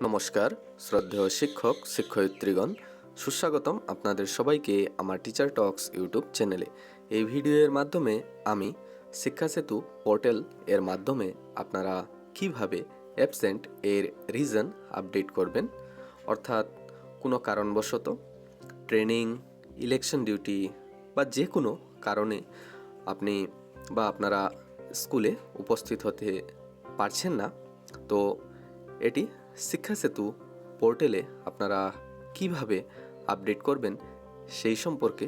নমস্কার শ্রদ্ধেয় শিক্ষক শিক্ষয়িত্রীগণ, সুস্বাগতম আপনাদের সবাইকে আমার টিচার টক্স ইউটিউব চ্যানেলে। এই ভিডিওর মাধ্যমে আমি শিক্ষা সেতু পোর্টাল এর মাধ্যমে আপনারা কিভাবে অ্যাবসেন্ট এর রিজন আপডেট করবেন, অর্থাৎ কোনো কারণবশত ট্রেনিং, ইলেকশন ডিউটি বা যে কোনো কারণে আপনি বা আপনারা স্কুলে উপস্থিত হতে পারছেন না, তো এটি শিক্ষা সেতু পোর্টালে আপনারা কিভাবে আপডেট করবেন সেই সম্পর্কে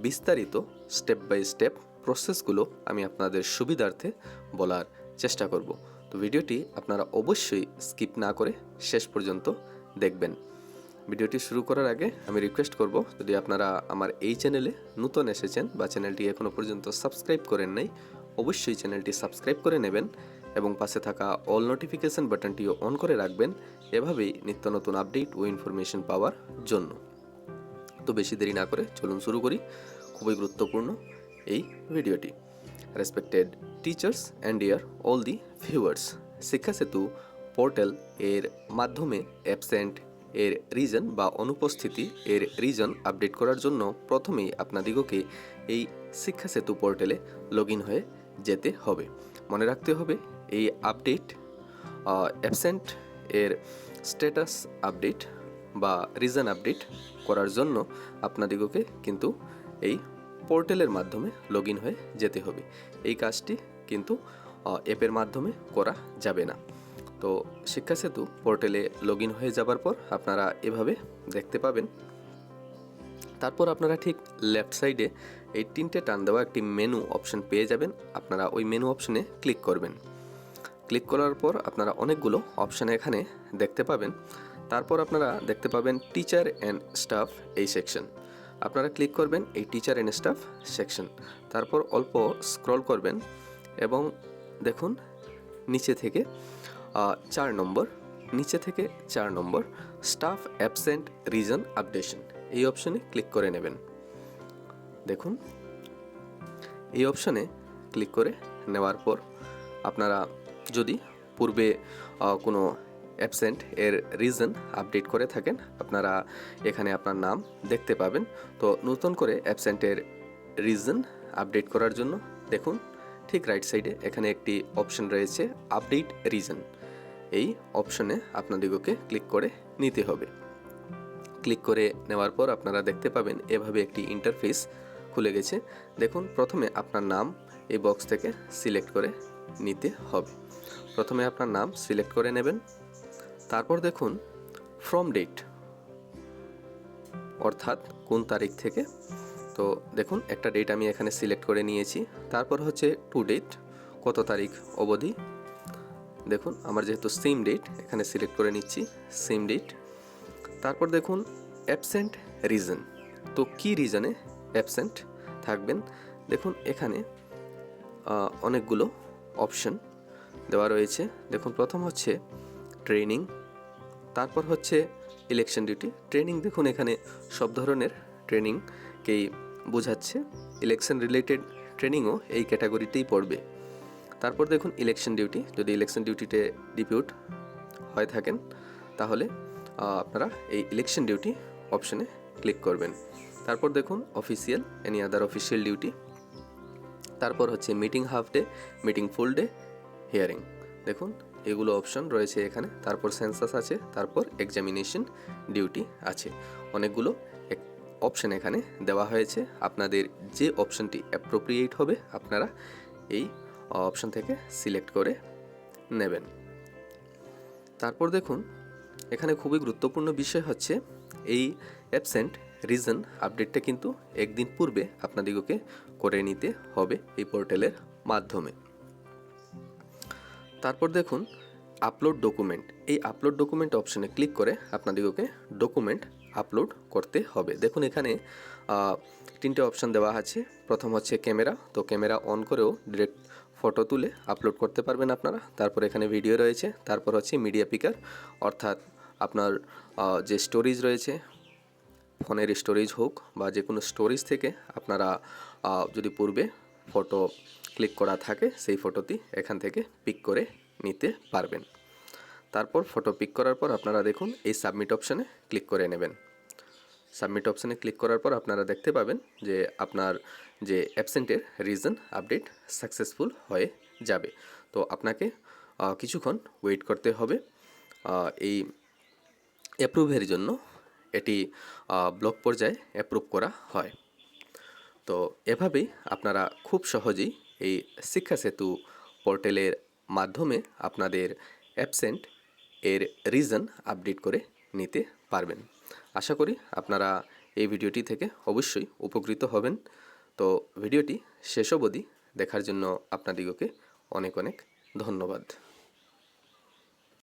বিস্তারিত স্টেপ বাই স্টেপ প্রসেসগুলো আমি আপনাদের সুবিধার্থে বলার চেষ্টা করব। তো ভিডিওটি আপনারা অবশ্যই স্কিপ না করে শেষ পর্যন্ত দেখবেন। ভিডিওটি শুরু করার আগে আমি রিকোয়েস্ট করব, যদি আপনারা আমার এই চ্যানেলে নতুন এসেছেন বা চ্যানেলটি এখনও পর্যন্ত সাবস্ক্রাইব করেন নাই, অবশ্যই চ্যানেলটি সাবস্ক্রাইব করে নেবেন এবং পাশে থাকা অল নোটিফিকেশন বাটনটিও অন করে রাখবেন, এভাবেই নিত্য নতুন আপডেট ও ইনফরমেশন পাওয়ার জন্য। তো বেশি দেরি না করে চলুন শুরু করি খুবই গুরুত্বপূর্ণ এই ভিডিওটি। Respected teachers and deer all the viewers, শিক্ষা সেতু পোর্টাল এর মাধ্যমে অ্যাবসেন্ট এর রিজন বা অনুপস্থিতি এর রিজন আপডেট করার জন্য প্রথমেই আপনাদিগকে এই শিক্ষা সেতু পোর্টালে লগ ইন হয়ে যেতে হবে। মনে রাখতে হবে, এই আপডেট অ্যাবসেন্ট এর স্ট্যাটাস আপডেট বা রিজন আপডেট করার জন্য আপনাদিগকে কিন্তু এই পোর্টালের মাধ্যমে লগ ইন হয়ে যেতে হবে। এই কাজটি কিন্তু অ্যাপের মাধ্যমে করা যাবে না। তো শিক্ষা সেতু পোর্টালে লগ ইন হয়ে যাবার পর আপনারা এভাবে দেখতে পাবেন। তারপর আপনারা ঠিক লেফট সাইডে এই তিনটে টান দেওয়া একটি মেনু অপশন পেয়ে যাবেন। আপনারা ওই মেনু অপশনে ক্লিক করবেন। ক্লিক করার পর আপনারা অনেকগুলো অপশান এখানে দেখতে পাবেন। তারপর আপনারা দেখতে পাবেন টিচার অ্যান্ড স্টাফ এই সেকশন। আপনারা ক্লিক করবেন এই টিচার অ্যান্ড স্টাফ সেকশন। তারপর অল্প স্ক্রল করবেন এবং দেখুন নিচে থেকে 4 নম্বর স্টাফ অ্যাবসেন্ট রিজন আপডেশন, এই অপশনে ক্লিক করে নেবেন। দেখুন এই অপশনে ক্লিক করে নেওয়ার পর আপনারা যদি পূর্বে কোনো অ্যাবসেন্ট এর রিজন আপডেট করে থাকেন, আপনারা এখানে আপনার নাম দেখতে পাবেন। তো নতুন করে অ্যাবসেন্টের রিজন আপডেট করার জন্য দেখুন ঠিক রাইট সাইডে এখানে একটি অপশন রয়েছে আপডেট রিজন। এই অপশনে আপনাদিগকে ক্লিক করে নিতে হবে। ক্লিক করে নেওয়ার পর আপনারা দেখতে পাবেন এভাবে একটি ইন্টারফেস খুলে গেছে। দেখুন প্রথমে আপনার নাম এই বক্স থেকে সিলেক্ট করে নিতে হবে। প্রথমে আপনার নাম সিলেক্ট করে নেবেন। তারপর দেখুন ফ্রম ডেট, অর্থাৎ কোন তারিখ থেকে। তো দেখুন একটা ডেট আমি এখানে সিলেক্ট করে নিয়েছি। তারপর হচ্ছে টু ডেট, কত তারিখ অবধি। দেখুন আমার যেহেতু সেম ডেট এখানে সিলেক্ট করে নিচ্ছি, সেম ডেট। তারপর দেখুন অ্যাবসেন্ট রিজন, তো কী রিজনে অ্যাবসেন্ট থাকবেন। দেখুন এখানে অনেকগুলো অপশন দেওয়া রয়েছে। দেখুন প্রথম হচ্ছে ট্রেনিং, তারপর হচ্ছে ইলেকশন ডিউটি। ট্রেনিং দেখুন এখানে সব ধরনের ট্রেনিংকেই বোঝাচ্ছে, ইলেকশন রিলেটেড ট্রেনিংও এই ক্যাটাগরিতেই পড়বে। তারপর দেখুন ইলেকশন ডিউটি, যদি ইলেকশন ডিউটিতে ডিপিউট হয়ে থাকেন তাহলে আপনারা এই ইলেকশন ডিউটি অপশনে ক্লিক করবেন। তারপর দেখুন official, any other official duty. তারপর হচ্ছে মিটিং হাফ ডে, মিটিং ফুল ডে, হিয়ারিং। দেখুন এগুলো অপশন রয়েছে এখানে। তারপর সেন্সাস আছে, তারপর এক্সামিনেশন ডিউটি আছে। অনেকগুলো অপশন এখানে দেওয়া হয়েছে। আপনাদের যে অপশনটি অ্যাপ্রোপ্রিয়েট হবে আপনারা এই অপশন থেকে সিলেক্ট করে নেবেন। তারপর দেখুন এখানে খুবই গুরুত্বপূর্ণ বিষয় হচ্ছে এই অ্যাবসেন্ট রিজন আপডেটটা কিন্তু একদিন পূর্বে আপনাদিগকে করে নিতে হবে এই পোর্টালের মাধ্যমে। তারপর দেখুন আপলোড ডকুমেন্ট, এই আপলোড ডকুমেন্ট অপশনে ক্লিক করে আপনাদিগকে ডকুমেন্ট আপলোড করতে হবে। দেখুন এখানে তিনটে অপশন দেওয়া আছে। প্রথম হচ্ছে ক্যামেরা, তো ক্যামেরা অন করেও ডিরেক্ট ফটো তুলে আপলোড করতে পারবেন আপনারা। তারপর এখানে ভিডিও রয়েছে। তারপর হচ্ছে মিডিয়া পিকার, অর্থাৎ আপনার যে স্টোরেজ রয়েছে, ফোনের স্টোরেজ হোক বা যে কোনো স্টোরেজ থেকে আপনারা যদি পূর্বে ফটো ক্লিক করা থাকে সেই ফটোটি এখান থেকে পিক করে নিতে পারবেন। তারপর ফটো পিক করার পর আপনারা দেখুন এই সাবমিট অপশানে ক্লিক করে নেবেন। সাবমিট অপশানে ক্লিক করার পর আপনারা দেখতে পাবেন যে আপনার যে অ্যাবসেন্টের রিজন আপডেট সাকসেসফুল হয়ে যাবে। তো আপনাকে কিছুক্ষণ ওয়েট করতে হবে এই অ্যাপ্রুভের জন্য। এটি ব্লক পর্যায়ে অ্যাপ্রুভ করা হয়। তো এভাবেই আপনারা খুব সহজেই এই শিক্ষা সেতু পোর্টালের মাধ্যমে আপনাদের অ্যাবসেন্ট এর রিজন আপডেট করে নিতে পারবেন। আশা করি আপনারা এই ভিডিওটি থেকে অবশ্যই উপকৃত হবেন। তো ভিডিওটি শেষ অবধি দেখার জন্য আপনাদিগকে অনেক অনেক ধন্যবাদ।